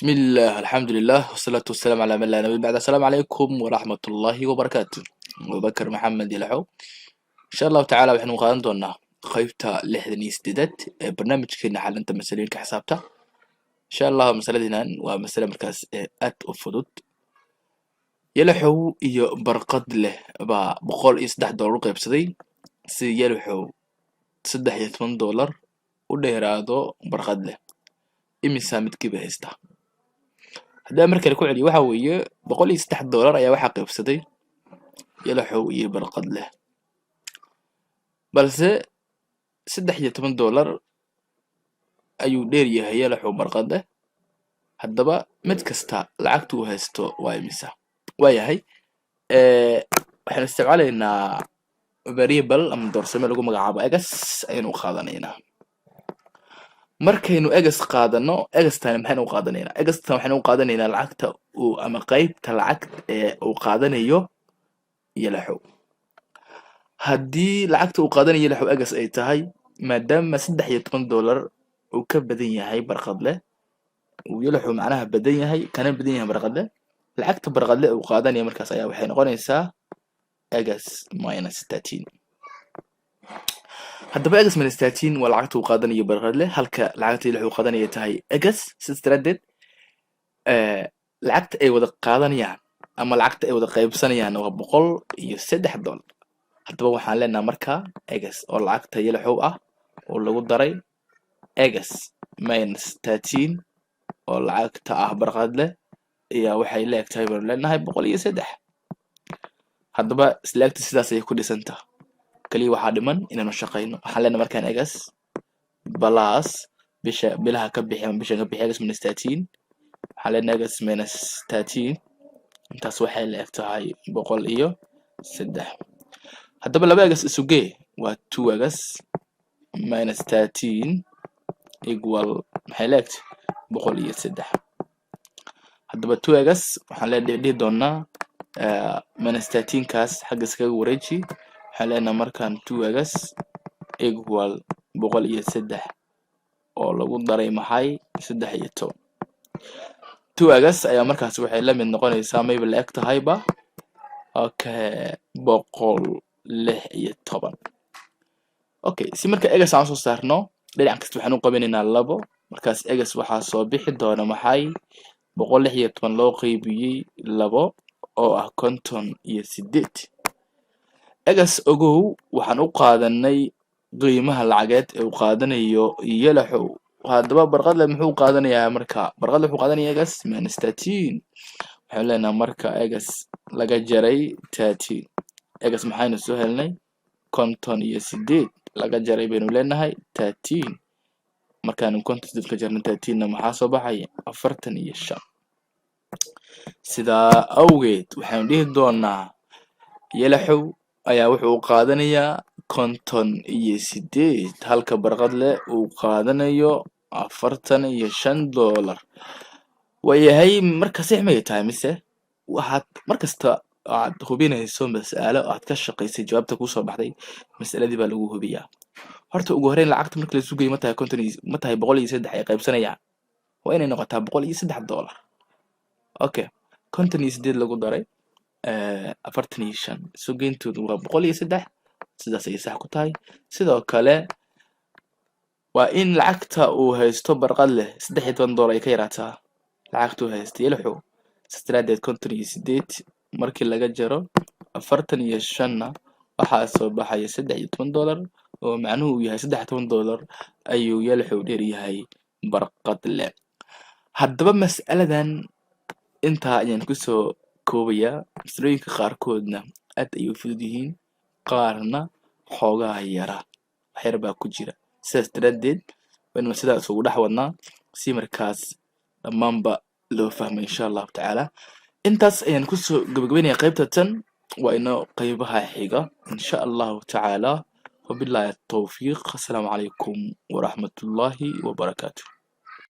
بسم الله الحمد لله والصلاة والسلام على من لا نبي بعد. السلام عليكم ورحمة الله وبركاته. وبكر محمد يلحو إن شاء الله تعالى وحنا قادم دونا قيبتا لحدني استداد برنامج كنا حل أنت مسألين كحسابته إن شاء الله مسألتنا ومسألة مركز أت وفضود يلحو برقد له بقول يسدح دولار قيب سدي سي يلحو سدح $8 وده يرادو برقد له إمي سامد كيف هيستا هذا مركز كل عدي وحوي بقول $6 أيا واحد قيب سدي يلحو برقد له balse $8 ayuu dheer yahay yalaxu barqada haddaba mid kasta lacagtu uu haysto waa imisa waa yahay waxaan isticmaalaynaa variable ama doorsame lagu magacaabo egas ayaynu qaadanaynaa markaynu egas qaadano egastan maxaynu qaadanaynaa egastan waxaynu qaadanaynaa lacagta uu ama qaybta lacag uu qaadanayo yalaxu haddii lacagta uu qaadanayo yalaxu egas ay tahay maadaama $16 uu ka badan yahay barqadle uu yalaxu macnaha badan yahay kana badan yahay barqadle lacagta barqadle uu qaadanayo markaas ayaa waxay noqonaysaa egas minus 13 haddaba egas minus 13 waa lacagta uu qaadanayo barqadle halka lacagta yalaxu uu qaadanayo tahay egas sidaas daraadeed lacagta ay wada qaadanayaan ama lacagta ay wada qaybsanayaan waa $103 haddaba waxaan leenahay markaa egas oo lacagta yalaxu ah oo lagu daray egas minus 13 oo lacagta ah barqadle ayaa waxay leegtahay baan leenahay 103 haddaba islaagta sidaas ay ku dhisantaa kaliya waxaa dhiman inaanu shaqeyno waxaan leenahay markaan egas plus bilaha ka bixi ama bisha ka bixi egas minus 13 waxaan leenahay egas minus 13 intaas waxay leegtahay 103 haddaba laba egas isugee waa 2 egas minus 13 equal maxay leegtahay 103 haddaba 2 egas waxaan dhihi doonaa minus 13 kaas xagga iskaga wareeji waxaan leenahay markaan 2 egas equal 103 oo lagu daray maxay 13 2 egas ayaa markaas waxay la mid noqonaysaa maybe la eg tahayba okay 116 okay si marka egas aan soo saarno dhinac kasta waxaan u qabanaynaa 2 markaas egas waxaa soo bixi doona maxay 116 loo qaybiyay 2 oo ah 58 egas ogow waxaan u qaadanay qiimaha lacageed ee uu qaadanayo yalaxu haddaba barqadle muxuu qaadanayaa marka barqadle wuxuu qaadanayaa egas minus 13 waxaan leenahay marka egas laga jaray 13 egas maxaynu soo helnay 58 laga jaray baynu leenahay 13 markaanu 58 ka jarno 13 na maxaa soo baxay 45 sidaa awgeed waxaan dhihi doonaa yalaxu ayaa wuxuu qaadanayaa 58 halka barqadle uu qaadanayo $45 wayahay marka sax ma tahay mise waxaad markasta aad hubinayso mas'alo aad ka shaqaysay jawaabta ku soo baxday mas'aladii baa lagu hubiyaa horta ugu horeyn lacagta marka la sugay ma tahay 103 ay qaybsanayaan waa inay noqotaa $103 okay 58 lagu daray 45 sugayntoodu waa 103 sidaas ay sax ku tahay sidoo kale waa in lacagta uu haysto barqadle $13 ay ka yaraataa lacagtu haysto yalaxu sistraadeed 58 markii laga jaro 45 na waxaa soo baxaya $13 oo macnuhu uu yahay $13 ayuu yalaxu dheer yahay barqadle haddaba mas'aladan intaa ayaan ku soo koobayaa masalooyinka qaarkoodna aad ayay u fudud yihiin qaarna xoogaa yara waxyar baa ku jira sidaas daraadeed waynu sidaas ugu dhex wadnaa si markaas dhammaanba loo fahmo insha allahu tacaala intaas ayaan kusoo gabagabeynayaa qaybta tan waa inoo qaybaha xiga insha allahu tacaala wabillahi tawfiiq assalaamu calaykum waraxmatullaahi wabarakaatuh